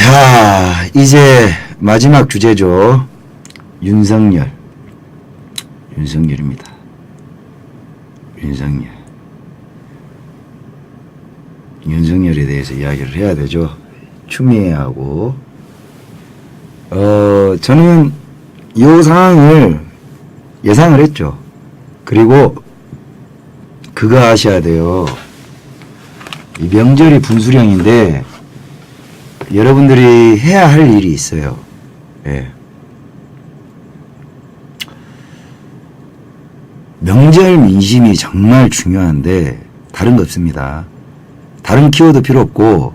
자, 이제 마지막 주제죠. 윤석열입니다. 윤석열에 대해서 이야기를 해야 되죠. 추미애하고 저는 이 상황을 예상을 했죠. 그리고 그거 아셔야 돼요. 이 명절이 분수령인데 여러분들이 해야 할 일이 있어요. 예. 명절 민심이 정말 중요한데 다른 거 없습니다. 다른 키워드 필요 없고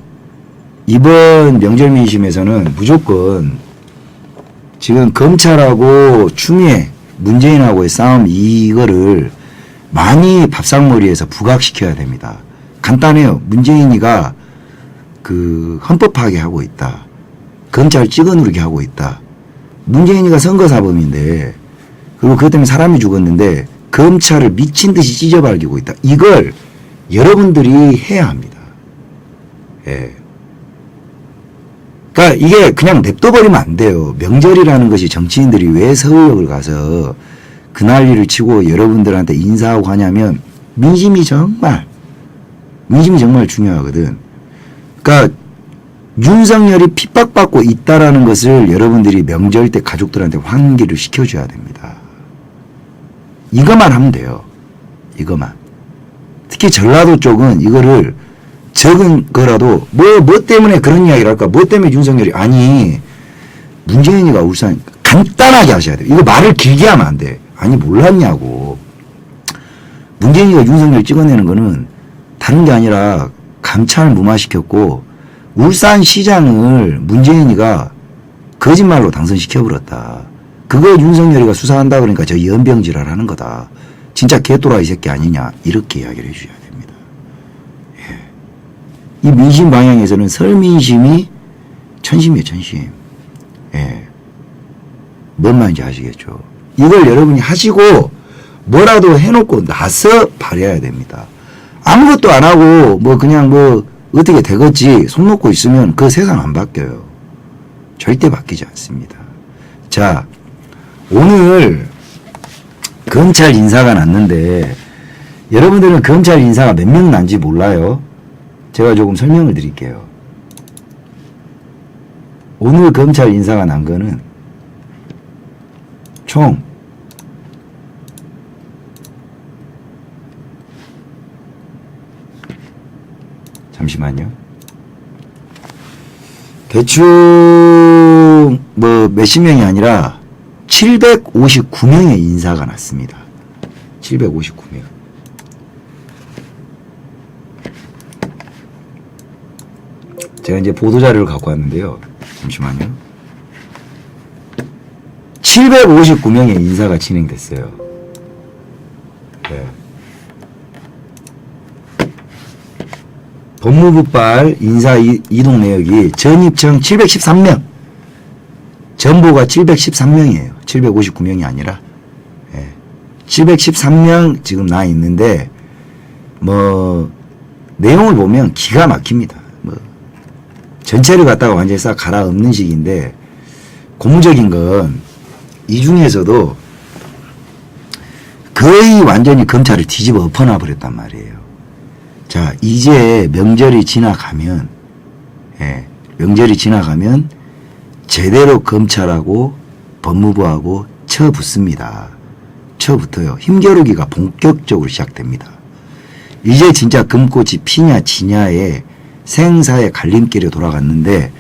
이번 명절 민심에서는 무조건 지금 검찰하고 추미애 문재인하고의 싸움 이거를 많이 밥상머리에서 부각시켜야 됩니다. 간단해요. 문재인이가 그 헌법 파괴하고 있다. 검찰 찍어누르게 하고 있다. 문재인이가 선거사범인데 그리고 그것 때문에 사람이 죽었는데 검찰을 미친 듯이 찢어발기고 있다. 이걸 여러분들이 해야 합니다. 예. 그러니까 이게 그냥 냅둬버리면 안 돼요. 명절이라는 것이 정치인들이 왜 서울역을 가서 그 난리를 치고 여러분들한테 인사하고 하냐면 민심이 정말 중요하거든. 그러니까 윤석열이 핍박받고 있다라는 것을 여러분들이 명절 때 가족들한테 환기를 시켜줘야 됩니다. 이것만 하면 돼요. 이것만. 특히 전라도 쪽은 이거를 적은 거라도 뭐 때문에 그런 이야기를 할까? 뭐 때문에 윤석열이 아니 문재인이가 울산 간단하게 하셔야 돼요. 이거 말을 길게 하면 안 돼. 아니 몰랐냐고. 문재인이가 윤석열 찍어내는 거는 다른 게 아니라 감찰 무마시켰고 울산시장을 문재인이가 거짓말로 당선시켜버렸다. 그거 윤석열이가 수사한다 그러니까 저 연병질을 하는 거다. 진짜 개또라이 새끼 아니냐 이렇게 이야기를 해주셔야 됩니다. 예. 이 민심 방향에서는 설민심이 천심이에요. 천심. 예. 뭔 말인지 아시겠죠. 이걸 여러분이 하시고 뭐라도 해놓고 나서 발휘해야 됩니다. 아무것도 안 하고 뭐 그냥 뭐 어떻게 되겠지 손 놓고 있으면 그 세상 안 바뀌어요. 절대 바뀌지 않습니다. 자, 오늘 검찰 인사가 났는데 여러분들은 검찰 인사가 몇 명 난지 몰라요. 제가 조금 설명을 드릴게요. 오늘 검찰 인사가 난 거는 총 잠시만요. 대충 뭐 몇십 명이 아니라 759명의 인사가 났습니다. 759명. 제가 이제 보도자료를 갖고 왔는데요. 잠시만요. 759명의 인사가 진행됐어요. 네. 법무부발 인사 이동 내역이 전입청 713명, 전보가 713명이에요. 759명이 아니라. 예. 713명 지금 나 있는데, 뭐, 내용을 보면 기가 막힙니다. 뭐, 전체를 갖다가 완전히 싹 갈아엎는 식인데, 고무적인 건 이 중에서도 거의 완전히 검찰을 뒤집어 엎어놔 버렸단 말이에요. 자, 이제 명절이 지나가면, 예, 명절이 지나가면 제대로 검찰하고 법무부하고 쳐붙습니다. 쳐붙어요. 힘겨루기가 본격적으로 시작됩니다. 이제 진짜 금꽃이 피냐 지냐의 생사의 갈림길에 돌아갔는데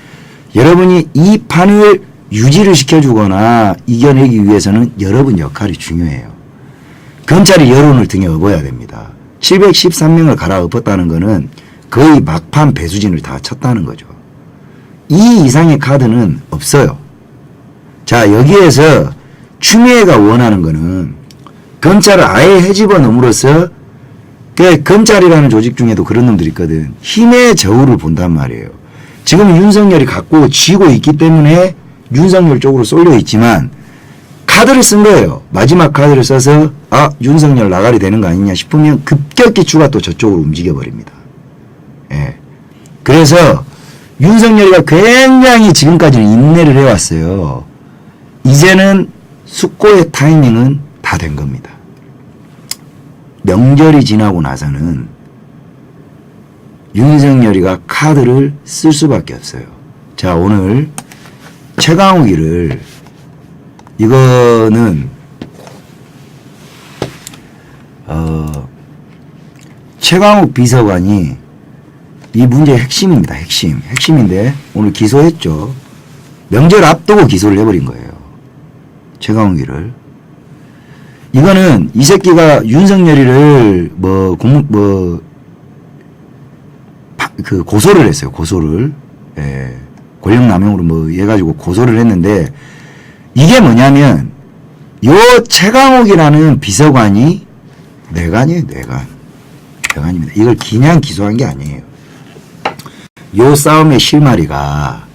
여러분이 이 판을 유지를 시켜주거나 이겨내기 위해서는 여러분 역할이 중요해요. 검찰이 여론을 등에 업어야 됩니다. 713명을 갈아엎었다는 거는 거의 막판 배수진을 다 쳤다는 거죠. 이 이상의 카드는 없어요. 자, 여기에서 추미애가 원하는 거는 검찰을 아예 헤집어 놓음으로써 검찰이라는 조직 중에도 그런 놈들이 있거든. 힘의 저울을 본단 말이에요. 지금 윤석열이 갖고 쥐고 있기 때문에 윤석열 쪽으로 쏠려 있지만 카드를 쓴 거예요. 마지막 카드를 써서 윤석열 나가리 되는 거 아니냐 싶으면 급격히 추가 또 저쪽으로 움직여 버립니다. 예. 그래서 윤석열이가 굉장히 지금까지는 인내를 해왔어요. 이제는 숙고의 타이밍은 다 된 겁니다. 명절이 지나고 나서는 윤석열이가 카드를 쓸 수밖에 없어요. 자, 오늘 최강욱이를 이거는 최강욱 비서관이 이 문제의 핵심입니다. 핵심인데 오늘 기소했죠. 명절 앞두고 기소를 해버린 거예요. 최강욱이를. 이거는 이 새끼가 윤석열이를 고소를 했어요. 고소를. 예. 권력남용으로 해가지고 고소를 했는데 이게 뭐냐면 요 최강욱이라는 비서관이 뇌관이에요. 뇌관입니다. 이걸 그냥 기소한 게 아니에요. 요 싸움의 실마리가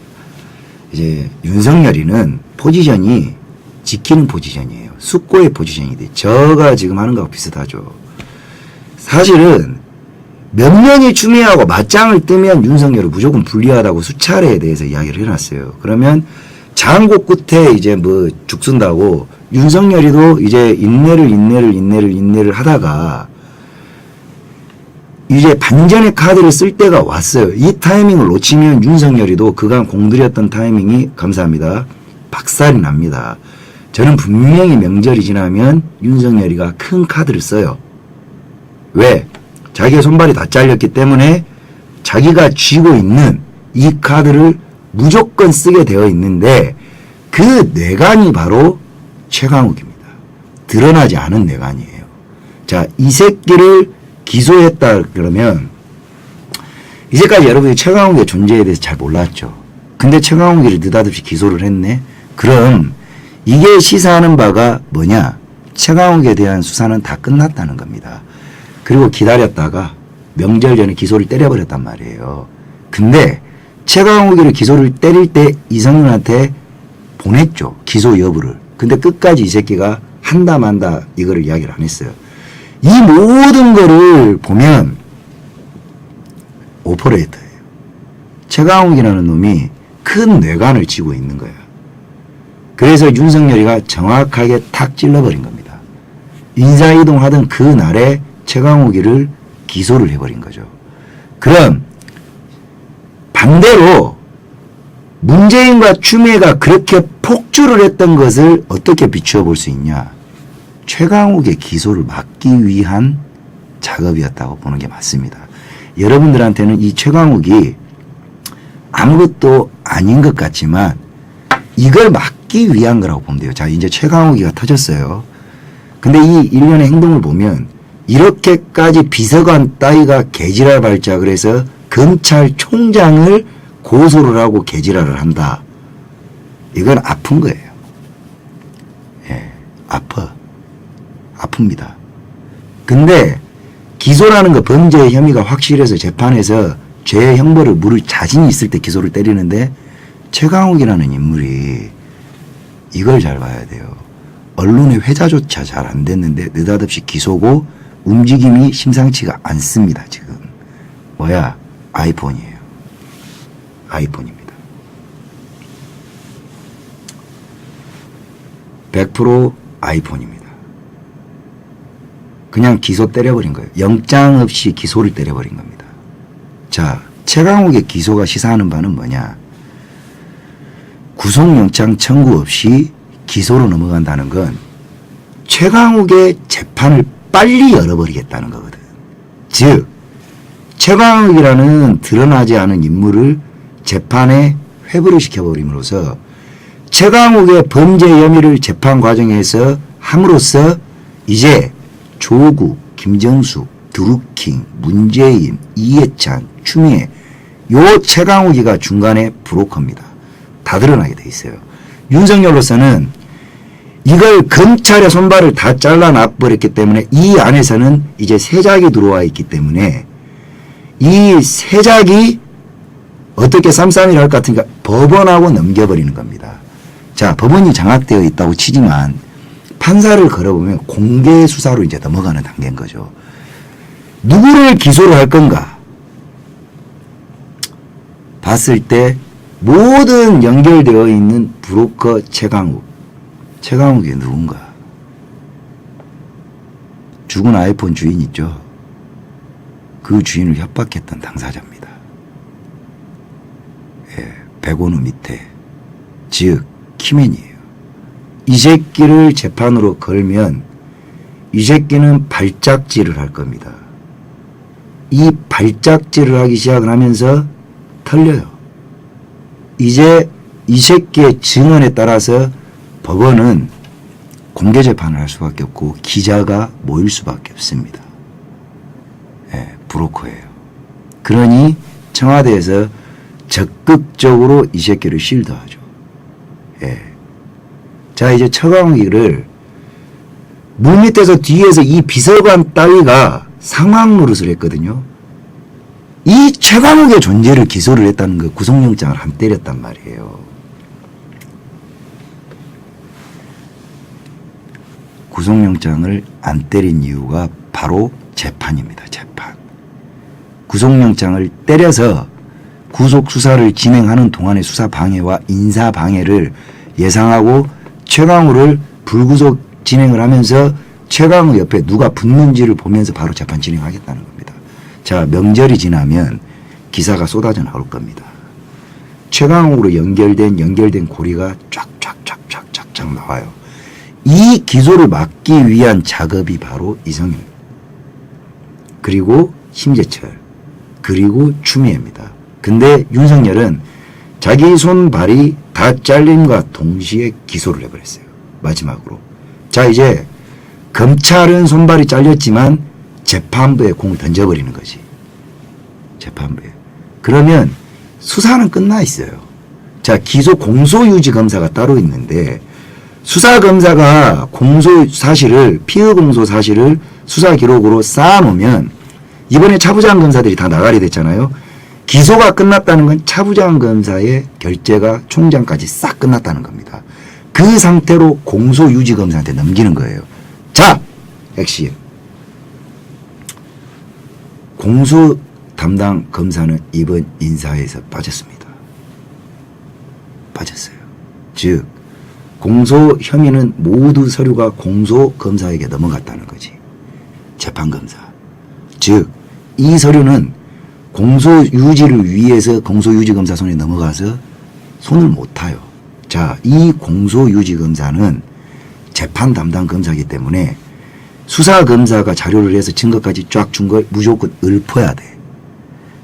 이제 윤석열이는 포지션이 지키는 포지션이에요. 숙고의 포지션이 돼. 저가 지금 하는 거하고 비슷하죠. 사실은 몇 년이 추미애하고 맞짱을 뜨면 윤석열은 무조건 불리하다고 수차례에 대해서 이야기를 해놨어요. 그러면 장고 끝에 이제 죽순다고 윤석열이도 이제 인내를 하다가 이제 반전의 카드를 쓸 때가 왔어요. 이 타이밍을 놓치면 윤석열이도 그간 공들였던 타이밍이 감사합니다. 박살이 납니다. 저는 분명히 명절이 지나면 윤석열이가 큰 카드를 써요. 왜? 자기의 손발이 다 잘렸기 때문에 자기가 쥐고 있는 이 카드를 무조건 쓰게 되어 있는데 그 뇌관이 바로 최강욱입니다. 드러나지 않은 뇌관이에요. 자, 이 새끼를 기소했다 그러면 이제까지 여러분이 최강욱의 존재에 대해서 잘 몰랐죠. 근데 최강욱이를 느닷없이 기소를 했네. 그럼 이게 시사하는 바가 뭐냐? 최강욱에 대한 수사는 다 끝났다는 겁니다. 그리고 기다렸다가 명절 전에 기소를 때려버렸단 말이에요. 근데 최강욱이를 기소를 때릴 때 이성윤한테 보냈죠. 기소 여부를. 근데 끝까지 이 새끼가 한다 만다 이거를 이야기를 안 했어요. 이 모든 거를 보면 오퍼레이터예요. 최강욱이라는 놈이 큰 뇌관을 쥐고 있는 거예요. 그래서 윤석열이가 정확하게 탁 찔러버린 겁니다. 인사이동하던 그 날에 최강욱이를 기소를 해버린 거죠. 그럼 반대로 문재인과 추미애가 그렇게 폭주를 했던 것을 어떻게 비추어 볼 수 있냐. 최강욱의 기소를 막기 위한 작업이었다고 보는 게 맞습니다. 여러분들한테는 이 최강욱이 아무것도 아닌 것 같지만 이걸 막기 위한 거라고 보면 돼요. 자, 이제 최강욱이가 터졌어요. 근데 이 일련의 행동을 보면 이렇게까지 비서관 따위가 개지랄 발작을 해서 검찰총장을 고소를 하고 개지랄을 한다. 이건 아픈 거예요. 예, 아픕니다. 근데 기소라는 거 범죄의 혐의가 확실해서 재판에서 죄의 형벌을 물을 자신이 있을 때 기소를 때리는데 최강욱이라는 인물이 이걸 잘 봐야 돼요. 언론의 회자조차 잘 안 됐는데 느닷없이 기소고 움직임이 심상치가 않습니다. 지금 뭐야? 아이폰이에요. 아이폰입니다. 100% 아이폰입니다. 그냥 기소 때려버린 거예요. 영장 없이 기소를 때려버린 겁니다. 자, 최강욱의 기소가 시사하는 바는 뭐냐? 구속영장 청구 없이 기소로 넘어간다는 건 최강욱의 재판을 빨리 열어버리겠다는 거거든. 즉 최강욱이라는 드러나지 않은 인물을 재판에 회부를 시켜버림으로써 최강욱의 범죄 혐의를 재판 과정에서 함으로써 이제 조국, 김정숙, 드루킹, 문재인, 이해찬, 추미애 요 최강욱이가 중간에 브로커입니다. 다 드러나게 돼 있어요. 윤석열로서는 이걸 검찰의 손발을 다 잘라놔버렸기 때문에 이 안에서는 이제 세작이 들어와 있기 때문에 이 세작이 어떻게 쌈싸움을 할 것 같으니까 법원하고 넘겨버리는 겁니다. 자, 법원이 장악되어 있다고 치지만 판사를 걸어보면 공개 수사로 이제 넘어가는 단계인 거죠. 누구를 기소를 할 건가? 봤을 때 모든 연결되어 있는 브로커 최강욱이 누군가? 죽은 아이폰 주인 있죠. 그 주인을 협박했던 당사자입니다. 예, 백원우 밑에, 즉 키맨이에요. 이 새끼를 재판으로 걸면 이 새끼는 발작질을 할 겁니다. 이 발작질을 하기 시작을 하면서 털려요. 이제 이 새끼의 증언에 따라서 법원은 공개 재판을 할 수밖에 없고 기자가 모일 수밖에 없습니다. 예, 브로커예요. 그러니 청와대에서 적극적으로 이 새끼를 실드하죠. 예. 자, 이제 최강욱이를 물밑에서 뒤에서 이 비서관 따위가 상황 노릇을 했거든요. 이 최강욱의 존재를 기소를 했다는 거 구속영장을 안 때렸단 말이에요. 구속영장을 안 때린 이유가 바로 재판입니다. 재판. 구속영장을 때려서 구속수사를 진행하는 동안의 수사방해와 인사방해를 예상하고 최강욱을 불구속 진행을 하면서 최강욱 옆에 누가 붙는지를 보면서 바로 재판 진행하겠다는 겁니다. 자, 명절이 지나면 기사가 쏟아져 나올 겁니다. 최강욱으로 연결된 고리가 쫙쫙쫙쫙쫙 나와요. 이 기소를 막기 위한 작업이 바로 이성윤, 그리고 심재철, 그리고 추미애입니다. 근데 윤석열은 자기 손발이 다 잘림과 동시에 기소를 해버렸어요. 마지막으로. 자, 이제 검찰은 손발이 잘렸지만 재판부에 공을 던져버리는 거지. 재판부에. 그러면 수사는 끝나 있어요. 자, 기소 공소유지 검사가 따로 있는데 수사검사가 피의 공소 사실을 수사 기록으로 쌓아놓으면 이번에 차부장 검사들이 다 나가게 됐잖아요. 기소가 끝났다는 건 차부장 검사의 결재가 총장까지 싹 끝났다는 겁니다. 그 상태로 공소유지 검사한테 넘기는 거예요. 자, 핵심. 공소 담당 검사는 이번 인사에서 빠졌습니다. 빠졌어요. 즉 공소 혐의는 모두 서류가 공소 검사에게 넘어갔다는 거지. 재판검사. 즉 이 서류는 공소유지를 위해서 공소유지검사 손에 넘어가서 손을 못 타요. 자, 이 공소유지검사는 재판 담당 검사이기 때문에 수사검사가 자료를 해서 증거까지 쫙 준 걸 무조건 읊어야 돼.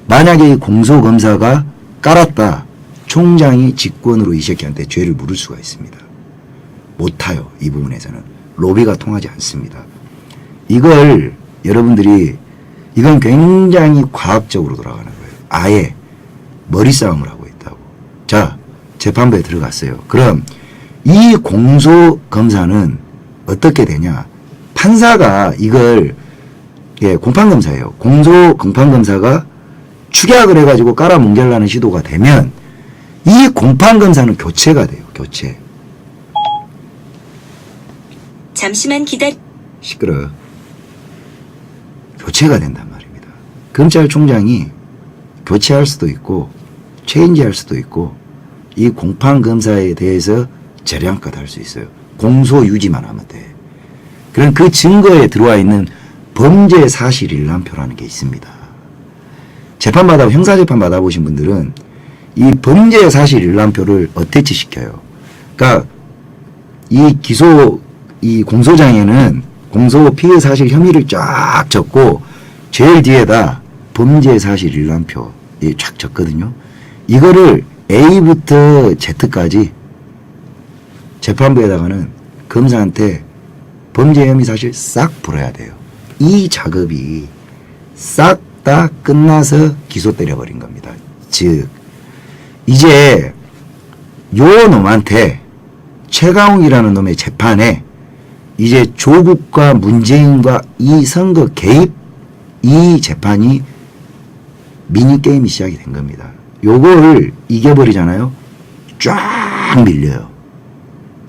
만약에 이 공소검사가 깔았다, 총장이 직권으로 이 새끼한테 죄를 물을 수가 있습니다. 못 타요. 이 부분에서는. 로비가 통하지 않습니다. 이걸 여러분들이, 이건 굉장히 과학적으로 돌아가는 거예요. 아예 머리싸움을 하고 있다고. 자, 재판부에 들어갔어요. 그럼 이 공소검사는 어떻게 되냐. 판사가 이걸, 예, 공판검사예요. 공판검사가 축약을 해가지고 깔아뭉개려는 시도가 되면 이 공판검사는 교체가 돼요. 교체. 잠시만 시끄러. 교체가 된단 말입니다. 검찰총장이 교체할 수도 있고 체인지할 수도 있고 이 공판검사에 대해서 재량껏 할 수 있어요. 공소유지만 하면 돼. 그럼 그 증거에 들어와 있는 범죄 사실 일람표라는 게 있습니다. 형사재판 받아보신 분들은 이 범죄 사실 일람표를 어태치 시켜요. 그러니까 이 공소장에는 공소 피의 사실 혐의를 쫙 적고 제일 뒤에다 범죄 사실 일람표 쫙 적거든요. 이거를 A부터 Z까지 재판부에다가는 검사한테 범죄 혐의 사실 싹 풀어야 돼요. 이 작업이 싹 다 끝나서 기소 때려버린 겁니다. 즉 이제 요 놈한테, 최강욱이라는 놈의 재판에 이제 조국과 문재인과 이 선거 개입, 이 재판이 미니게임이 시작이 된 겁니다. 요걸 이겨버리잖아요. 쫙 밀려요.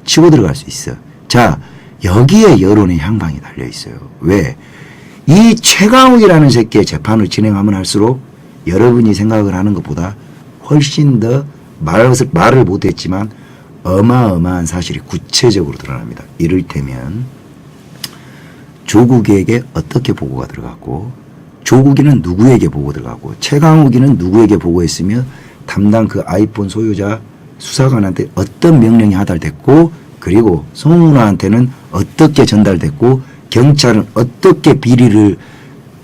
치고 들어갈 수 있어. 자, 여기에 여론의 향방이 달려 있어요. 왜? 이 최강욱이라는 새끼의 재판을 진행하면 할수록 여러분이 생각을 하는 것보다 훨씬 더 말을 못했지만 어마어마한 사실이 구체적으로 드러납니다. 이를테면 조국에게 어떻게 보고가 들어갔고, 조국이는 누구에게 보고 들어갔고, 최강욱이는 누구에게 보고했으며 담당 그 아이폰 소유자 수사관한테 어떤 명령이 하달됐고, 그리고 송문화한테는 어떻게 전달됐고, 경찰은 어떻게 비리를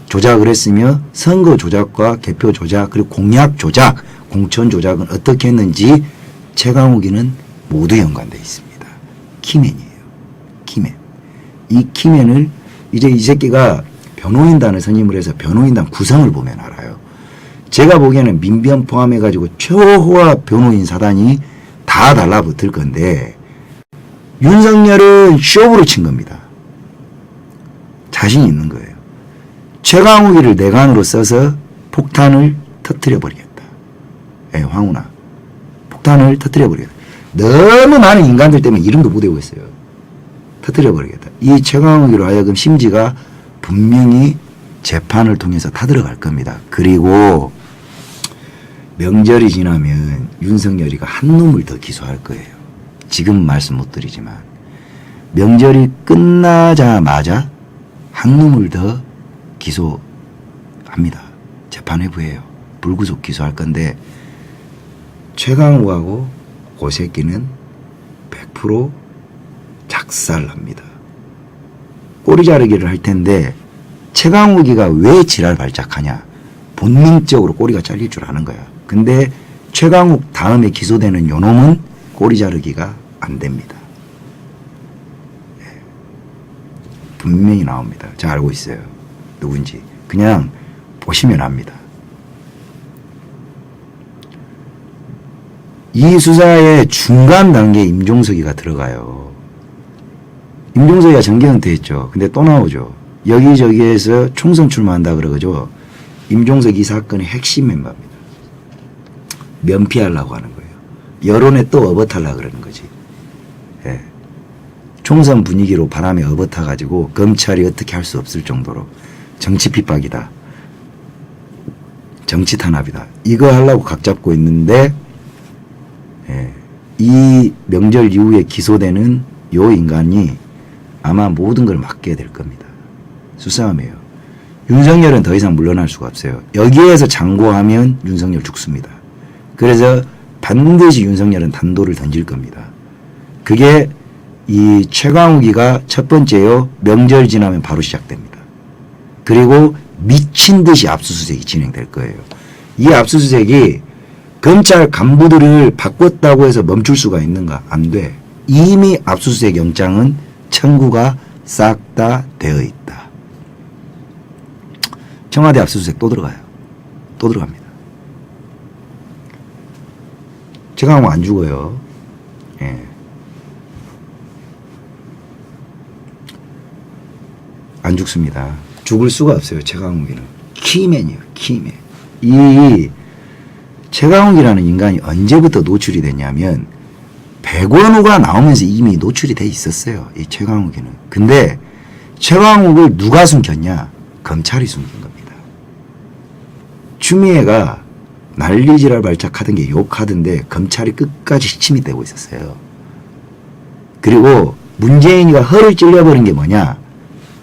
조작을 했으며 선거 조작과 개표 조작 그리고 공약 조작, 공천 조작은 어떻게 했는지 최강욱이는 모두 연관되어 있습니다. 키맨이에요. 키맨. 이 키맨을 이제 이 새끼가 변호인단을 선임을 해서 변호인단 구성을 보면 알아요. 제가 보기에는 민변 포함해가지고 최호화 변호인 사단이 다 달라붙을 건데 윤석열은 쇼부로 친 겁니다. 자신이 있는 거예요. 최강욱이를 내관으로 써서 폭탄을 터뜨려 버리겠다. 예, 황운하. 폭탄을 터뜨려 버리겠다. 너무 많은 인간들 때문에 이름도 못 외우고 있어요. 터뜨려 버리겠다. 이 최강욱이로 하여금 심지가 분명히 재판을 통해서 타들어갈 겁니다. 그리고 명절이 지나면 윤석열이가 한 놈을 더 기소할 거예요. 지금 말씀 못 드리지만 명절이 끝나자마자 한 놈을 더 기소합니다. 재판회부예요. 불구속 기소할 건데 최강욱하고 그 새끼는 100% 작살납니다. 꼬리 자르기를 할 텐데 최강욱이가 왜 지랄 발작하냐. 본능적으로 꼬리가 잘릴 줄 아는 거야. 근데 최강욱 다음에 기소되는 요놈은 꼬리 자르기가 안 됩니다. 분명히 나옵니다. 잘 알고 있어요. 누군지. 그냥 보시면 압니다. 이 수사의 중간 단계에 임종석이가 들어가요. 임종석이가 정계 은퇴했죠. 근데 또 나오죠. 여기저기에서 총선 출마한다 그러죠. 임종석 이 사건의 핵심 멤버입니다. 면피하려고 하는 거예요. 여론에 또 업어타려고 그러는 거지. 예. 총선 분위기로 바람에 업어타가지고 검찰이 어떻게 할 수 없을 정도로 정치 핍박이다. 정치 탄압이다. 이거 하려고 각 잡고 있는데 예. 이 명절 이후에 기소되는 요 인간이 아마 모든 걸 맡게 될 겁니다. 수싸움이에요. 윤석열은 더 이상 물러날 수가 없어요. 여기에서 장고하면 윤석열 죽습니다. 그래서 반드시 윤석열은 단도를 던질 겁니다. 그게 이 최강욱이가 첫 번째요. 명절 지나면 바로 시작됩니다. 그리고 미친 듯이 압수수색이 진행될 거예요. 이 압수수색이 검찰 간부들을 바꿨다고 해서 멈출 수가 있는가? 안 돼. 이미 압수수색 영장은 청구가 싹 다 되어 있다. 청와대 압수수색 또 들어가요. 또 들어갑니다. 최강욱 안 죽어요. 예. 안 죽습니다. 죽을 수가 없어요. 최강욱이는. 키맨이에요. 키맨. 이 최강욱이라는 인간이 언제부터 노출이 됐냐면 백원우가 나오면서 이미 노출이 돼 있었어요. 이 최강욱이는. 근데 최강욱을 누가 숨겼냐? 검찰이 숨긴 겁니다. 추미애가 난리지랄 발작하던 게 요 카드인데 검찰이 끝까지 시침이 되고 있었어요. 그리고 문재인이가 허를 찔려버린 게 뭐냐?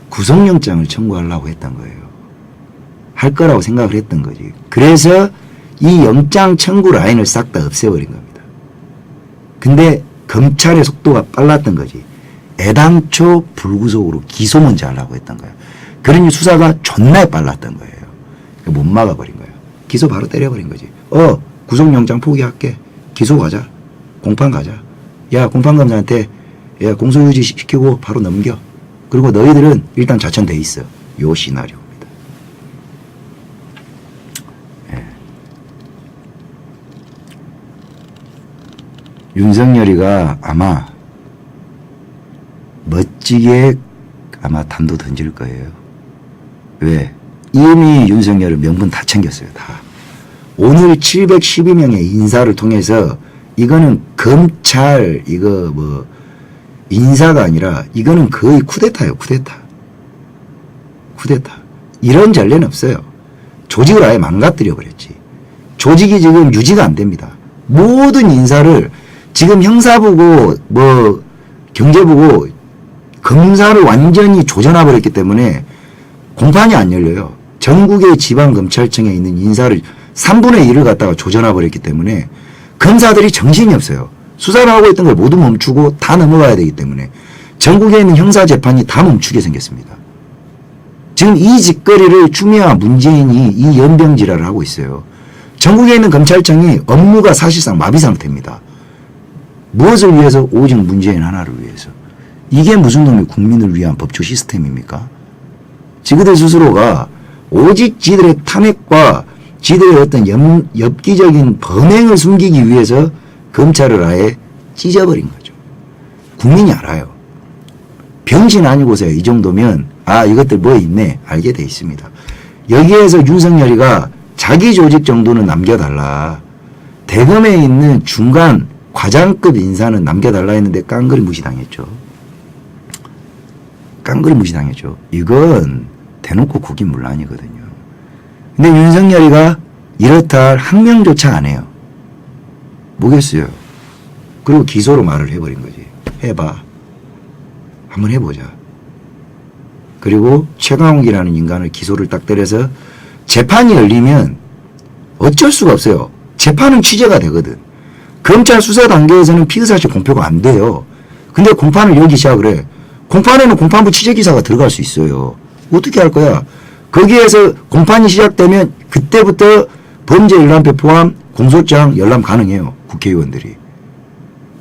구속영장을 청구하려고 했던 거예요. 할 거라고 생각을 했던 거지. 그래서 이 영장 청구 라인을 싹 다 없애버린 겁니다. 근데 검찰의 속도가 빨랐던 거지. 애당초 불구속으로 기소 먼저 하려고 했던 거예요. 그러니 수사가 존나 빨랐던 거예요. 못 막아버린 거예요. 기소 바로 때려버린 거지. 구속영장 포기할게. 기소 가자. 공판 가자. 야, 공판검사한테 야, 공소유지 시키고 바로 넘겨. 그리고 너희들은 일단 자천돼 있어. 요 시나리오입니다. 예. 윤석열이가 아마 멋지게 아마 단도 던질 거예요. 왜? 이미 윤석열은 명분 다 챙겼어요. 다. 오늘 712명의 인사를 통해서 이거는 검찰 이거 뭐 인사가 아니라 이거는 거의 쿠데타예요. 쿠데타. 쿠데타. 이런 전례는 없어요. 조직을 아예 망가뜨려 버렸지. 조직이 지금 유지가 안 됩니다. 모든 인사를 지금 형사부고 뭐 경제부고 검사를 완전히 조져놔 버렸기 때문에 공판이 안 열려요. 전국의 지방검찰청에 있는 인사를 3분의 1을 갖다가 조져놔 버렸기 때문에 검사들이 정신이 없어요. 수사를 하고 있던 걸 모두 멈추고 다 넘어가야 되기 때문에 전국에 있는 형사재판이 다 멈추게 생겼습니다. 지금 이 짓거리를 추미애와 문재인이 이 연병지랄을 하고 있어요. 전국에 있는 검찰청이 업무가 사실상 마비 상태입니다. 무엇을 위해서? 오직 문재인 하나를 위해서. 이게 무슨 놈의 국민을 위한 법조 시스템입니까? 지그들 스스로가 오직 지들의 탐욕과 지들의 어떤 엽기적인 범행을 숨기기 위해서 검찰을 아예 찢어버린 거죠. 국민이 알아요. 병신 아니고서야 이 정도면 아 이것들 뭐 있네 알게 돼 있습니다. 여기에서 윤석열이가 자기 조직 정도는 남겨달라. 대검에 있는 중간 과장급 인사는 남겨달라 했는데 깡그리 무시당했죠. 깡그리 무시당했죠. 이건 대놓고 국인문란이거든요. 근데 윤석열이가 이렇다 할 항명조차 안 해요. 뭐겠어요. 그리고 기소로 말을 해버린 거지. 해봐. 한번 해보자. 그리고 최강욱이라는 인간을 기소를 딱 때려서 재판이 열리면 어쩔 수가 없어요. 재판은 취재가 되거든. 검찰 수사 단계에서는 피의사실 공표가 안 돼요. 근데 공판을 열기 시작을 해. 공판에는 공판부 취재기사가 들어갈 수 있어요. 어떻게 할 거야? 거기에서 공판이 시작되면 그때부터 범죄 열람표 포함 공소장 열람 가능해요. 국회의원들이.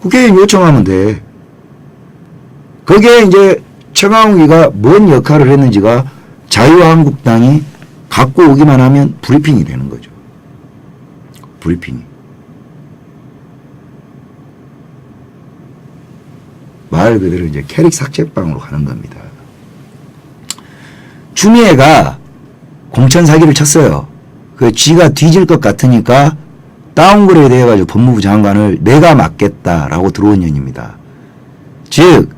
국회의원 요청하면 돼. 거기에 이제 최강욱이가 뭔 역할을 했는지가 자유한국당이 갖고 오기만 하면 브리핑이 되는 거죠. 브리핑이. 말 그대로 이제 캐릭 삭제방으로 가는 겁니다. 추미애가 공천 사기를 쳤어요. 그 쥐가 뒤질 것 같으니까 다운그레이드 해가지고 법무부 장관을 내가 맡겠다라고 들어온 년입니다. 즉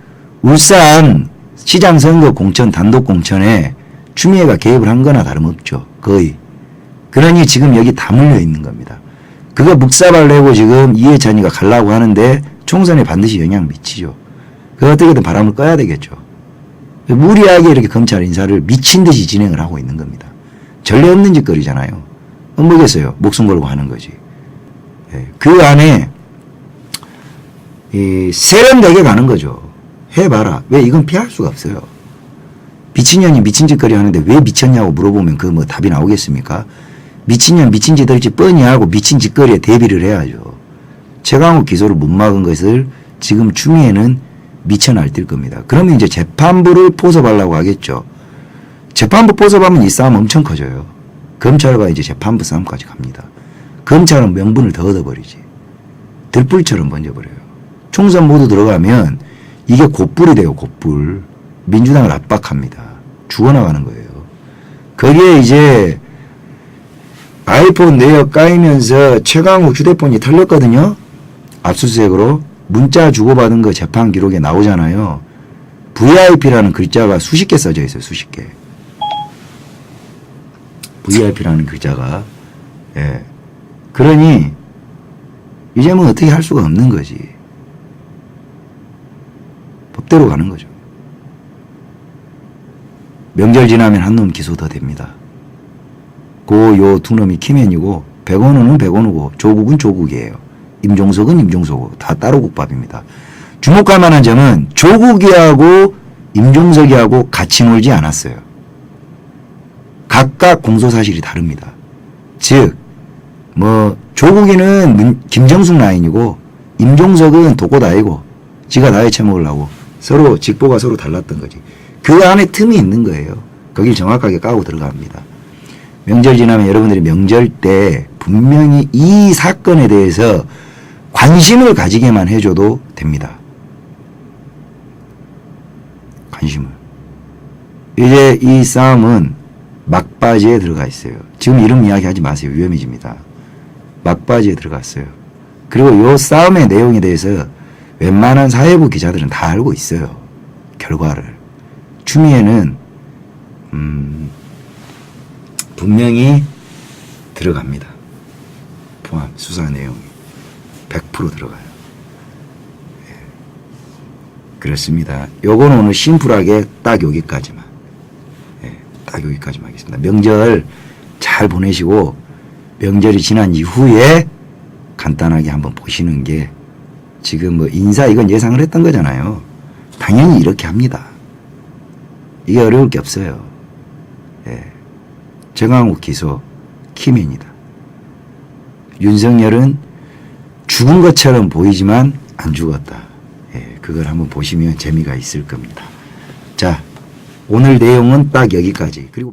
울산 시장 선거 공천 단독 공천에 추미애가 개입을 한 거나 다름없죠. 거의. 그러니 지금 여기 다 물려 있는 겁니다. 그거 묵사발 내고 지금 이해찬이가 가려고 하는데 총선에 반드시 영향 미치죠. 그 어떻게든 바람을 꺼야 되겠죠. 무리하게 이렇게 검찰 인사를 미친 듯이 진행을 하고 있는 겁니다. 전례 없는 짓거리잖아요. 뭐겠어요? 목숨 걸고 하는 거지. 그 안에 세련되게 가는 거죠. 해봐라. 왜 이건 피할 수가 없어요. 미친년이 미친 짓거리 하는데 왜 미쳤냐고 물어보면 그 뭐 답이 나오겠습니까? 미친년 미친 짓 할지 뻔히 하고 미친 짓거리에 대비를 해야죠. 최강욱 기소를 못 막은 것을 지금 추미애는 미쳐 날뛸 겁니다. 그러면 이제 재판부를 포섭하려고 하겠죠. 재판부 포섭하면 이 싸움 엄청 커져요. 검찰과 이제 재판부 싸움까지 갑니다. 검찰은 명분을 더 얻어버리지. 들불처럼 번져버려요. 총선 모두 들어가면 이게 곧불이 돼요. 곧불. 민주당을 압박합니다. 죽어나가는 거예요. 거기에 이제 아이폰 내역 까이면서 최강욱 휴대폰이 털렸거든요. 압수수색으로. 문자 주고받은 거 재판 기록에 나오잖아요. VIP라는 글자가 수십 개 써져 있어요. 수십 개. VIP라는 글자가. 예. 그러니 이제 뭐 어떻게 할 수가 없는 거지. 법대로 가는 거죠. 명절 지나면 한 놈 기소 더 됩니다. 요 두 놈이 키맨이고 백원우는 백원우고 조국은 조국이에요. 임종석은 임종석이고 다 따로 국밥입니다. 주목할 만한 점은 조국이하고 임종석이하고 같이 놀지 않았어요. 각각 공소사실이 다릅니다. 즉 뭐 조국이는 김정숙 라인이고 임종석은 독고다이고 지가 나이 쳐먹으려고 서로 직보가 서로 달랐던 거지. 그 안에 틈이 있는 거예요. 거길 정확하게 까고 들어갑니다. 명절 지나면 여러분들이 명절 때 분명히 이 사건에 대해서 관심을 가지게만 해줘도 됩니다. 관심을. 이제 이 싸움은 막바지에 들어가 있어요. 지금 이름 이야기하지 마세요. 위험해집니다. 막바지에 들어갔어요. 그리고 이 싸움의 내용에 대해서 웬만한 사회부 기자들은 다 알고 있어요. 결과를. 추미애는 분명히 들어갑니다. 포함 수사 내용이 100% 들어가요. 예. 그렇습니다. 요거는 오늘 심플하게 딱 여기까지만. 예. 딱 여기까지만 하겠습니다. 명절 잘 보내시고 명절이 지난 이후에 간단하게 한번 보시는 게 지금 뭐 인사 이건 예상을 했던 거잖아요. 당연히 이렇게 합니다. 이게 어려울 게 없어요. 예. 정황욱 기소 키맨이다. 윤석열은 죽은 것처럼 보이지만 안 죽었다. 예. 그걸 한번 보시면 재미가 있을 겁니다. 자, 오늘 내용은 딱 여기까지. 그리고